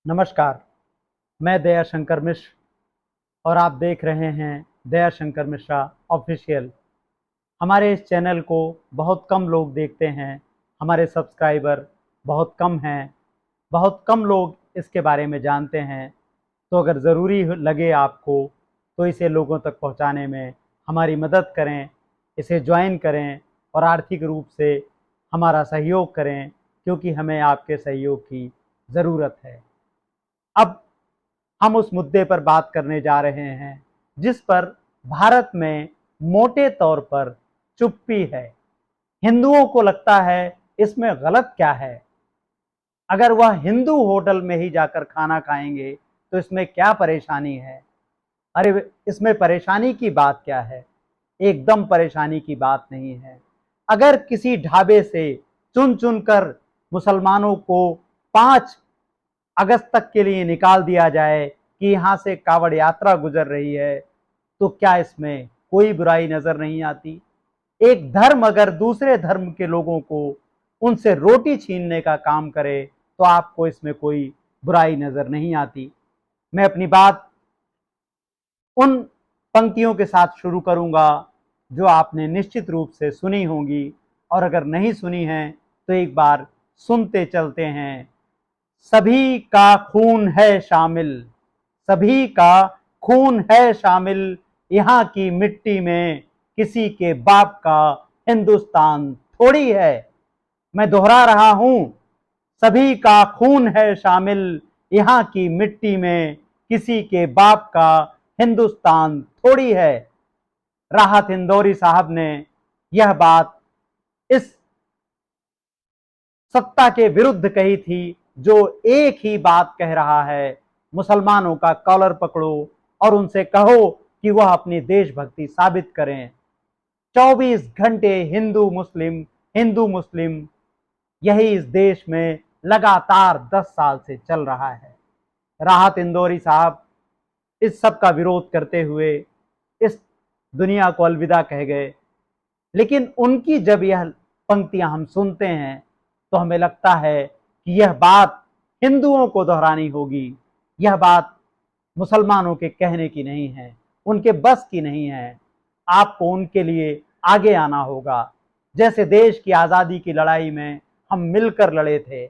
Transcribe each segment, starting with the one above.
नमस्कार। मैं दया शंकर मिश्र और आप देख रहे हैं दया शंकर मिश्रा ऑफिशियल। हमारे इस चैनल को बहुत कम लोग देखते हैं, हमारे सब्सक्राइबर बहुत कम हैं, बहुत कम लोग इसके बारे में जानते हैं। तो अगर ज़रूरी लगे आपको तो इसे लोगों तक पहुंचाने में हमारी मदद करें, इसे ज्वाइन करें और आर्थिक रूप से हमारा सहयोग करें, क्योंकि हमें आपके सहयोग की ज़रूरत है। अब हम उस मुद्दे पर बात करने जा रहे हैं जिस पर भारत में मोटे तौर पर चुप्पी है। हिंदुओं को लगता है इसमें गलत क्या है, अगर वह हिंदू होटल में ही जाकर खाना खाएंगे तो इसमें क्या परेशानी है। अरे इसमें परेशानी की बात क्या है, एकदम परेशानी की बात नहीं है। अगर किसी ढाबे से चुन चुन कर मुसलमानों को 5 अगस्त तक के लिए निकाल दिया जाए कि यहाँ से कावड़ यात्रा गुजर रही है, तो क्या इसमें कोई बुराई नजर नहीं आती। एक धर्म अगर दूसरे धर्म के लोगों को उनसे रोटी छीनने का काम करे तो आपको इसमें कोई बुराई नजर नहीं आती। मैं अपनी बात उन पंक्तियों के साथ शुरू करूंगा जो आपने निश्चित रूप से सुनी होंगी, और अगर नहीं सुनी है तो एक बार सुनते चलते हैं। सभी का खून है शामिल, सभी का खून है शामिल, यहाँ की मिट्टी में किसी के बाप का हिंदुस्तान थोड़ी है। मैं दोहरा रहा हूं, सभी का खून है शामिल, यहाँ की मिट्टी में किसी के बाप का हिंदुस्तान थोड़ी है। राहत इंदौरी साहब ने यह बात इस सत्ता के विरुद्ध कही थी जो एक ही बात कह रहा है, मुसलमानों का कॉलर पकड़ो और उनसे कहो कि वह अपनी देशभक्ति साबित करें। 24 घंटे हिंदू मुस्लिम यही इस देश में लगातार 10 साल से चल रहा है। राहत इंदौरी साहब इस सब का विरोध करते हुए इस दुनिया को अलविदा कह गए, लेकिन उनकी जब यह पंक्तियां हम सुनते हैं तो हमें लगता है कि यह बात हिंदुओं को दोहरानी होगी, यह बात मुसलमानों के कहने की नहीं है, उनके बस की नहीं है। आपको उनके लिए आगे आना होगा। जैसे देश की आज़ादी की लड़ाई में हम मिलकर लड़े थे,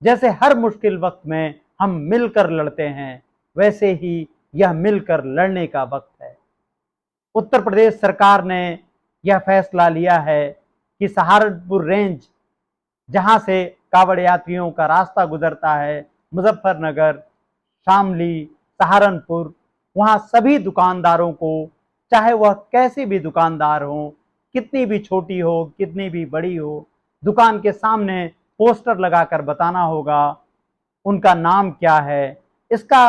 जैसे हर मुश्किल वक्त में हम मिलकर लड़ते हैं, वैसे ही यह मिलकर लड़ने का वक्त है। उत्तर प्रदेश सरकार ने यह फैसला लिया है कि सहारनपुर रेंज, जहां से कावड़ यात्रियों का रास्ता गुजरता है, मुजफ्फरनगर, शामली, सहारनपुर, वहां सभी दुकानदारों को, चाहे वह कैसे भी दुकानदार हो, कितनी भी छोटी हो कितनी भी बड़ी हो, दुकान के सामने पोस्टर लगाकर बताना होगा उनका नाम क्या है। इसका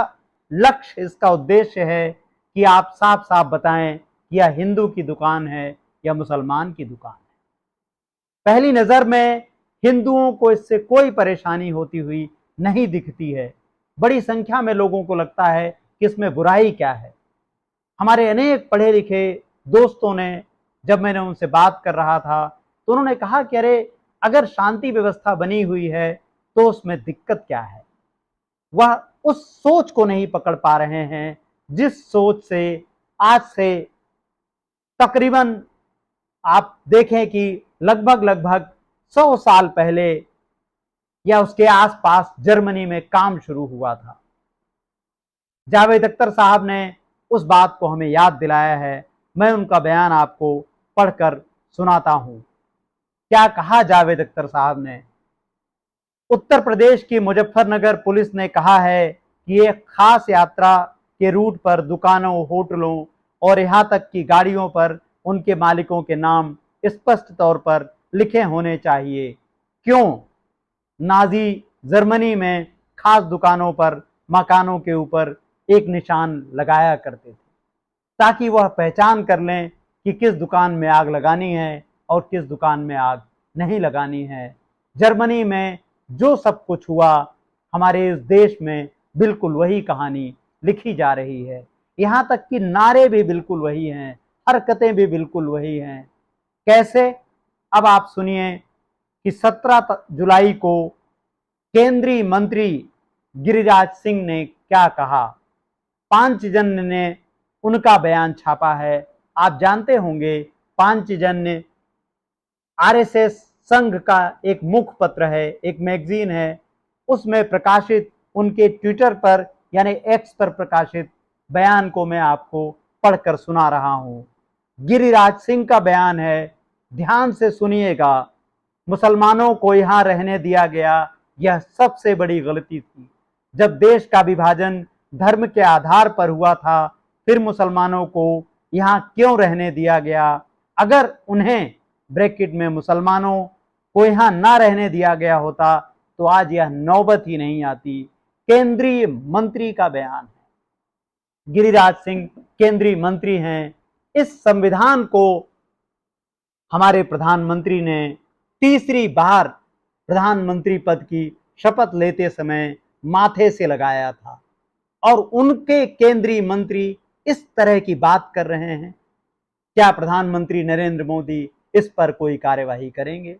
लक्ष्य, इसका उद्देश्य है कि आप साफ साफ बताएं कि यह हिंदू की दुकान है या मुसलमान की दुकान है। पहली नजर में हिंदुओं को इससे कोई परेशानी होती हुई नहीं दिखती है। बड़ी संख्या में लोगों को लगता है कि इसमें बुराई क्या है। हमारे अनेक पढ़े लिखे दोस्तों ने, जब मैंने उनसे बात कर रहा था तो उन्होंने कहा कि अरे अगर शांति व्यवस्था बनी हुई है तो उसमें दिक्कत क्या है। वह उस सोच को नहीं पकड़ पा रहे हैं जिस सोच से आज से तकरीबन आप देखें कि लगभग लगभग 100 साल पहले या उसके आसपास जर्मनी में काम शुरू हुआ था। जावेद अख्तर साहब ने उस बात को हमें याद दिलाया है। मैं उनका बयान आपको पढ़कर सुनाता हूं। क्या कहा जावेद अख्तर साहब ने? उत्तर प्रदेश की मुजफ्फरनगर पुलिस ने कहा है कि एक खास यात्रा के रूट पर दुकानों, होटलों और यहां तक कि गाड़ियों पर उनके मालिकों के नाम स्पष्ट तौर पर लिखे होने चाहिए। क्यों? नाजी जर्मनी में खास दुकानों पर, मकानों के ऊपर एक निशान लगाया करते थे ताकि वह पहचान कर लें कि किस दुकान में आग लगानी है और किस दुकान में आग नहीं लगानी है। जर्मनी में जो सब कुछ हुआ, हमारे इस देश में बिल्कुल वही कहानी लिखी जा रही है। यहाँ तक कि नारे भी बिल्कुल वही हैं, हरकतें भी बिल्कुल वही हैं। कैसे? अब आप सुनिए कि 17 जुलाई को केंद्रीय मंत्री गिरिराज सिंह ने क्या कहा। पांचजन्य ने उनका बयान छापा है। आप जानते होंगे पांचजन्य आरएसएस संघ का एक मुखपत्र है, एक मैगजीन है। उसमें प्रकाशित उनके ट्विटर पर यानी एक्स पर प्रकाशित बयान को मैं आपको पढ़कर सुना रहा हूं। गिरिराज सिंह का बयान है, ध्यान से सुनिएगा। मुसलमानों को यहां रहने दिया गया, यह सबसे बड़ी गलती थी। जब देश का विभाजन धर्म के आधार पर हुआ था, फिर मुसलमानों को यहां क्यों रहने दिया गया। अगर उन्हें ब्रैकेट में मुसलमानों को यहां ना रहने दिया गया होता तो आज यह नौबत ही नहीं आती। केंद्रीय मंत्री का बयान है। गिरिराज सिंह केंद्रीय मंत्री हैं। इस संविधान को हमारे प्रधानमंत्री ने तीसरी बार प्रधानमंत्री पद की शपथ लेते समय माथे से लगाया था और उनके केंद्रीय मंत्री इस तरह की बात कर रहे हैं। क्या प्रधानमंत्री नरेंद्र मोदी इस पर कोई कार्यवाही करेंगे?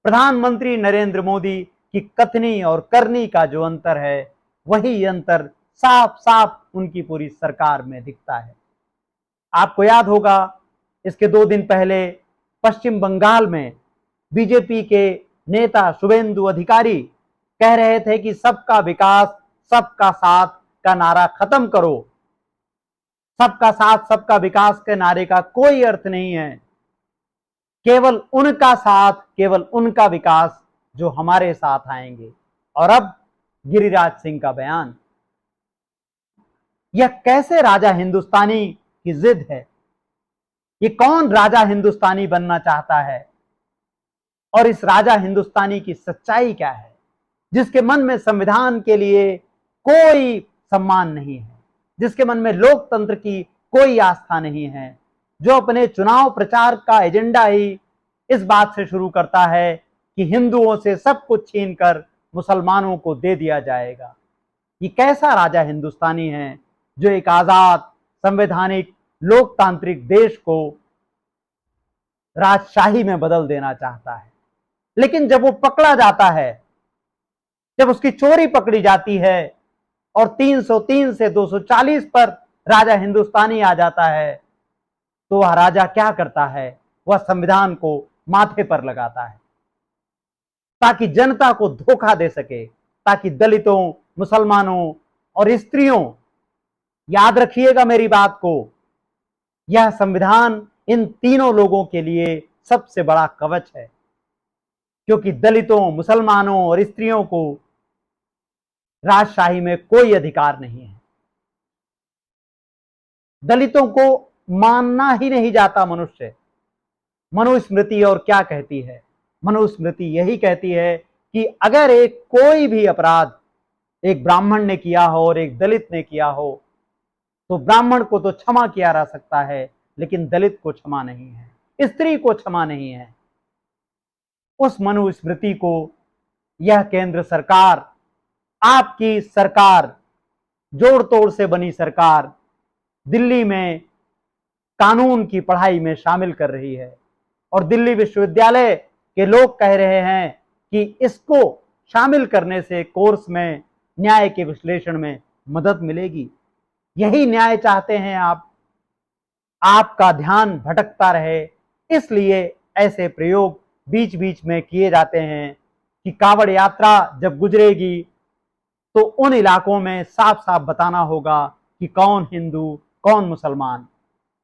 प्रधानमंत्री नरेंद्र मोदी की कथनी और करनी का जो अंतर है, वही अंतर साफ साफ उनकी पूरी सरकार में दिखता है। आपको याद होगा, इसके 2 दिन पहले पश्चिम बंगाल में बीजेपी के नेता शुभेंदु अधिकारी कह रहे थे कि सबका विकास सबका साथ का नारा खत्म करो। सबका साथ सबका विकास के नारे का कोई अर्थ नहीं है। केवल उनका साथ, केवल उनका विकास जो हमारे साथ आएंगे। और अब गिरिराज सिंह का बयान, यह कैसे राजा हिंदुस्तानी की जिद है? ये कौन राजा हिंदुस्तानी बनना चाहता है? और इस राजा हिंदुस्तानी की सच्चाई क्या है, जिसके मन में संविधान के लिए कोई सम्मान नहीं है, जिसके मन में लोकतंत्र की कोई आस्था नहीं है, जो अपने चुनाव प्रचार का एजेंडा ही इस बात से शुरू करता है कि हिंदुओं से सब कुछ छीनकर मुसलमानों को दे दिया जाएगा। ये कैसा राजा हिंदुस्तानी है जो एक आजाद संवैधानिक लोकतांत्रिक देश को राजशाही में बदल देना चाहता है। लेकिन जब वो पकड़ा जाता है, जब उसकी चोरी पकड़ी जाती है और 303 से 240 पर राजा हिंदुस्तानी आ जाता है, तो वह राजा क्या करता है? वह संविधान को माथे पर लगाता है ताकि जनता को धोखा दे सके, ताकि दलितों, मुसलमानों और स्त्रियों, याद रखिएगा मेरी बात को, यह संविधान इन तीनों लोगों के लिए सबसे बड़ा कवच है। क्योंकि दलितों, मुसलमानों और स्त्रियों को राजशाही में कोई अधिकार नहीं है। दलितों को मानना ही नहीं जाता मनुष्य। मनुस्मृति और क्या कहती है? मनुस्मृति यही कहती है कि अगर एक कोई भी अपराध एक ब्राह्मण ने किया हो और एक दलित ने किया हो, तो ब्राह्मण को तो क्षमा किया जा सकता है, लेकिन दलित को क्षमा नहीं है, स्त्री को क्षमा नहीं है। उस मनुस्मृति को यह केंद्र सरकार, आपकी सरकार, जोड़ तोड़ से बनी सरकार, दिल्ली में कानून की पढ़ाई में शामिल कर रही है। और दिल्ली विश्वविद्यालय के लोग कह रहे हैं कि इसको शामिल करने से कोर्स में न्याय के विश्लेषण में मदद मिलेगी। यही न्याय चाहते हैं आप। आपका ध्यान भटकता रहे, इसलिए ऐसे प्रयोग बीच बीच में किए जाते हैं कि कांवड़ यात्रा जब गुजरेगी तो उन इलाकों में साफ साफ बताना होगा कि कौन हिंदू कौन मुसलमान।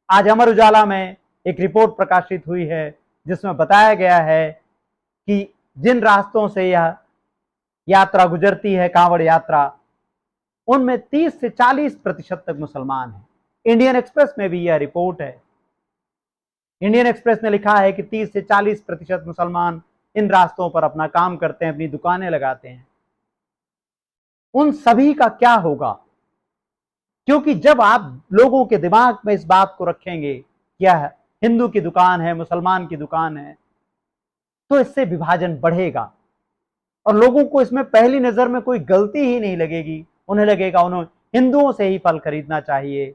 आज अमर उजाला में एक रिपोर्ट प्रकाशित हुई है जिसमें बताया गया है कि जिन रास्तों से यह यात्रा गुजरती है, कांवड़ यात्रा, उनमें 30 से 40% तक मुसलमान हैं। इंडियन एक्सप्रेस में भी यह रिपोर्ट है। इंडियन एक्सप्रेस ने लिखा है कि 30 से 40% मुसलमान इन रास्तों पर अपना काम करते हैं, अपनी दुकानें लगाते हैं। उन सभी का क्या होगा? क्योंकि जब आप लोगों के दिमाग में इस बात को रखेंगे कि यह हिंदू की दुकान है, मुसलमान की दुकान है, तो इससे विभाजन बढ़ेगा और लोगों को इसमें पहली नजर में कोई गलती ही नहीं लगेगी। उन्हें लगेगा उन्हें हिंदुओं से ही फल खरीदना चाहिए,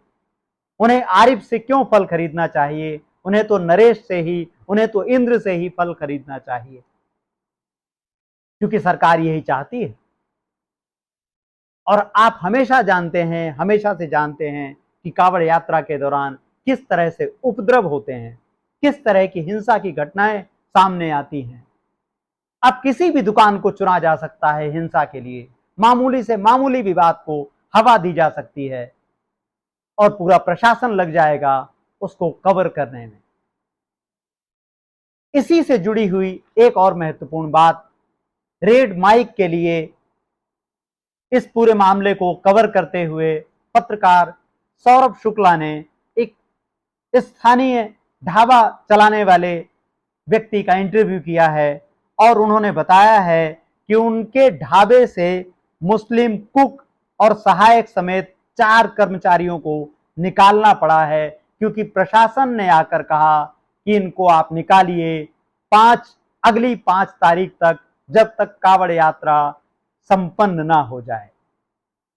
उन्हें आरिफ से क्यों फल खरीदना चाहिए, उन्हें तो नरेश से ही, उन्हें तो इंद्र से ही फल खरीदना चाहिए, क्योंकि सरकार यही चाहती है। और आप हमेशा जानते हैं, हमेशा से जानते हैं कि कांवड़ यात्रा के दौरान किस तरह से उपद्रव होते हैं, किस तरह की हिंसा की घटनाएं सामने आती हैं। अब किसी भी दुकान को चुना जा सकता है हिंसा के लिए, मामूली से मामूली विवाद को हवा दी जा सकती है और पूरा प्रशासन लग जाएगा उसको कवर करने में। इसी से जुड़ी हुई एक और महत्वपूर्ण बात, रेड माइक के लिए इस पूरे मामले को कवर करते हुए पत्रकार सौरभ शुक्ला ने एक स्थानीय ढाबा चलाने वाले व्यक्ति का इंटरव्यू किया है और उन्होंने बताया है कि उनके ढाबे से मुस्लिम कुक और सहायक समेत 4 कर्मचारियों को निकालना पड़ा है, क्योंकि प्रशासन ने आकर कहा कि इनको आप निकालिए अगली 5 तारीख तक, जब तक कांवड़ यात्रा संपन्न ना हो जाए।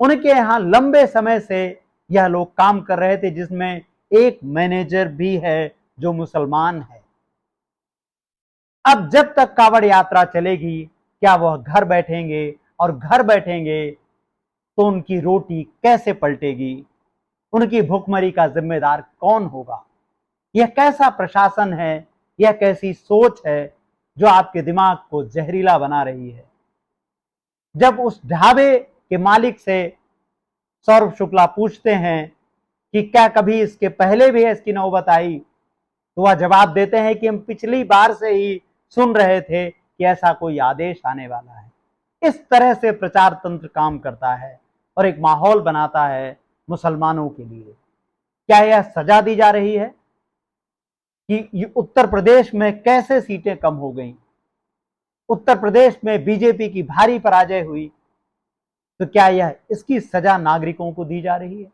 उनके यहां लंबे समय से यह लोग काम कर रहे थे, जिसमें एक मैनेजर भी है जो मुसलमान है। अब जब तक कांवड़ यात्रा चलेगी, क्या वह घर बैठेंगे, और घर बैठेंगे तो उनकी रोटी कैसे पलटेगी, उनकी भुखमरी का जिम्मेदार कौन होगा? यह कैसा प्रशासन है, यह कैसी सोच है जो आपके दिमाग को जहरीला बना रही है? जब उस ढाबे के मालिक से सौरभ शुक्ला पूछते हैं कि क्या कभी इसके पहले भी इसकी नौबत आई, तो वह जवाब देते हैं कि हम पिछली बार से ही सुन रहे थे कि ऐसा कोई आदेश आने वाला है। इस तरह से प्रचार तंत्र काम करता है और एक माहौल बनाता है मुसलमानों के लिए। क्या यह सजा दी जा रही है कि उत्तर प्रदेश में कैसे सीटें कम हो गई, उत्तर प्रदेश में बीजेपी की भारी पराजय हुई, तो क्या यह इसकी सजा नागरिकों को दी जा रही है?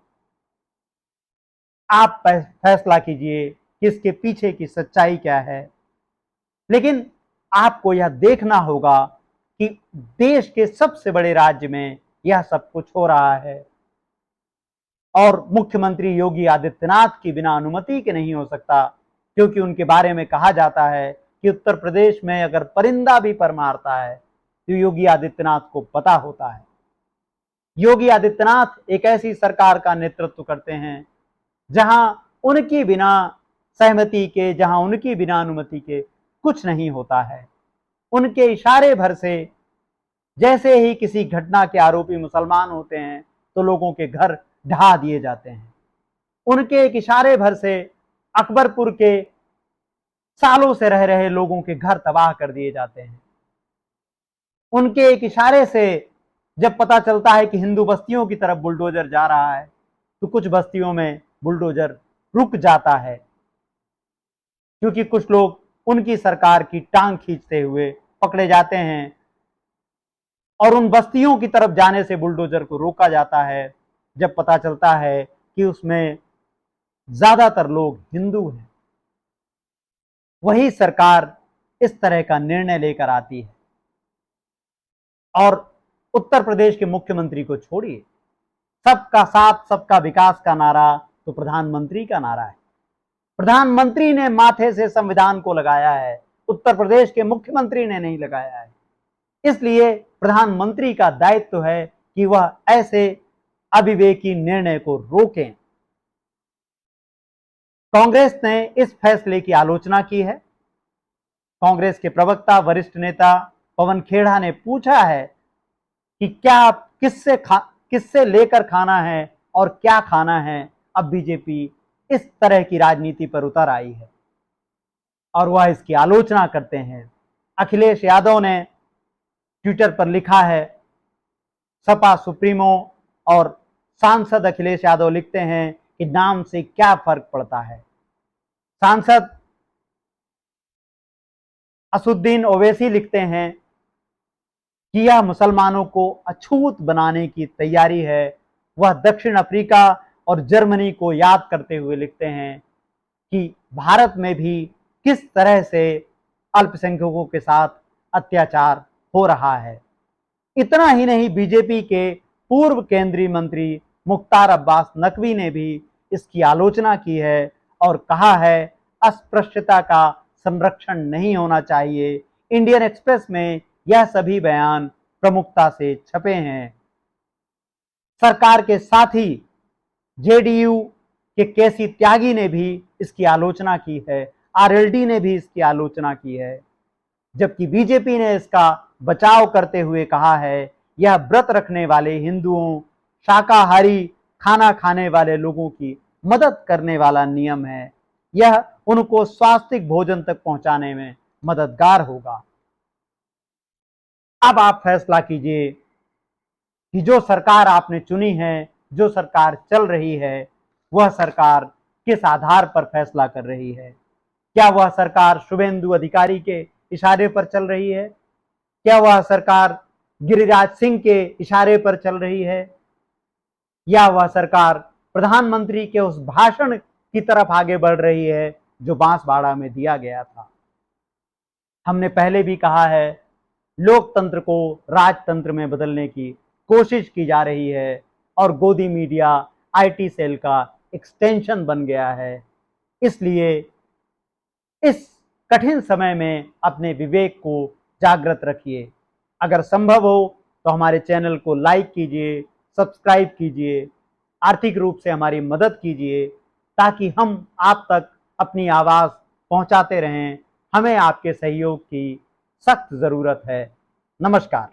आप फैसला कीजिए कि इसके पीछे की सच्चाई क्या है। लेकिन आपको यह देखना होगा कि देश के सबसे बड़े राज्य में यह सब कुछ हो रहा है और मुख्यमंत्री योगी आदित्यनाथ की बिना अनुमति के नहीं हो सकता, क्योंकि उनके बारे में कहा जाता है कि उत्तर प्रदेश में अगर परिंदा भी पर मारता है तो योगी आदित्यनाथ को पता होता है। योगी आदित्यनाथ एक ऐसी सरकार का नेतृत्व करते हैं जहां उनकी बिना सहमति के, जहां उनकी बिना अनुमति के कुछ नहीं होता है। उनके इशारे भर से जैसे ही किसी घटना के आरोपी मुसलमान होते हैं तो लोगों के घर ढहा दिए जाते हैं। उनके एक इशारे भर से अकबरपुर के सालों से रह रहे लोगों के घर तबाह कर दिए जाते हैं। उनके एक इशारे से जब पता चलता है कि हिंदू बस्तियों की तरफ बुलडोजर जा रहा है तो कुछ बस्तियों में बुलडोजर रुक जाता है, क्योंकि कुछ लोग उनकी सरकार की टांग खींचते हुए पकड़े जाते हैं और उन बस्तियों की तरफ जाने से बुलडोजर को रोका जाता है जब पता चलता है कि उसमें ज्यादातर लोग हिंदू हैं। वही सरकार इस तरह का निर्णय लेकर आती है और उत्तर प्रदेश के मुख्यमंत्री को छोड़िए, सबका साथ सबका विकास का नारा तो प्रधानमंत्री का नारा है। प्रधानमंत्री ने माथे से संविधान को लगाया है, उत्तर प्रदेश के मुख्यमंत्री ने नहीं लगाया है। इसलिए प्रधानमंत्री का दायित्व है कि वह ऐसे अविवेकी निर्णय को रोकें। कांग्रेस ने इस फैसले की आलोचना की है। कांग्रेस के प्रवक्ता वरिष्ठ नेता पवन खेड़ा ने पूछा है कि क्या आप किससे लेकर खाना है और क्या खाना है। अब बीजेपी इस तरह की राजनीति पर उतर आई है और वह इसकी आलोचना करते हैं। अखिलेश यादव ने ट्विटर पर लिखा है, सपा सुप्रीमो और सांसद अखिलेश यादव लिखते हैं कि नाम से क्या फर्क पड़ता है। सांसद असुद्दीन ओवैसी लिखते हैं कि यह मुसलमानों को अछूत बनाने की तैयारी है। वह दक्षिण अफ्रीका और जर्मनी को याद करते हुए लिखते हैं कि भारत में भी किस तरह से अल्पसंख्यकों के साथ अत्याचार हो रहा है। इतना ही नहीं, बीजेपी के पूर्व केंद्रीय मंत्री मुख्तार अब्बास नकवी ने भी इसकी आलोचना की है और कहा है अस्पृश्यता का संरक्षण नहीं होना चाहिए। इंडियन एक्सप्रेस में यह सभी बयान प्रमुखता से छपे हैं। सरकार के साथी जेडीयू के केसी त्यागी ने भी इसकी आलोचना की है, आरएलडी ने भी इसकी आलोचना की है, जबकि बीजेपी ने इसका बचाव करते हुए कहा है यह व्रत रखने वाले हिंदुओं, शाकाहारी खाना खाने वाले लोगों की मदद करने वाला नियम है, यह उनको स्वास्थ्य भोजन तक पहुंचाने में मददगार होगा। अब आप फैसला कीजिए कि जो सरकार आपने चुनी है, जो सरकार चल रही है, वह सरकार किस आधार पर फैसला कर रही है। क्या वह सरकार शुभेंदु अधिकारी के इशारे पर चल रही है? क्या वह सरकार गिरिराज सिंह के इशारे पर चल रही है? या वह सरकार प्रधानमंत्री के उस भाषण की तरफ आगे बढ़ रही है जो बांसवाड़ा में दिया गया था? हमने पहले भी कहा है, लोकतंत्र को राजतंत्र में बदलने की कोशिश की जा रही है और गोदी मीडिया आईटी सेल का एक्सटेंशन बन गया है। इसलिए इस कठिन समय में अपने विवेक को जागृत रखिए। अगर संभव हो तो हमारे चैनल को लाइक कीजिए, सब्सक्राइब कीजिए, आर्थिक रूप से हमारी मदद कीजिए ताकि हम आप तक अपनी आवाज़ पहुंचाते रहें। हमें आपके सहयोग की सख्त ज़रूरत है। नमस्कार।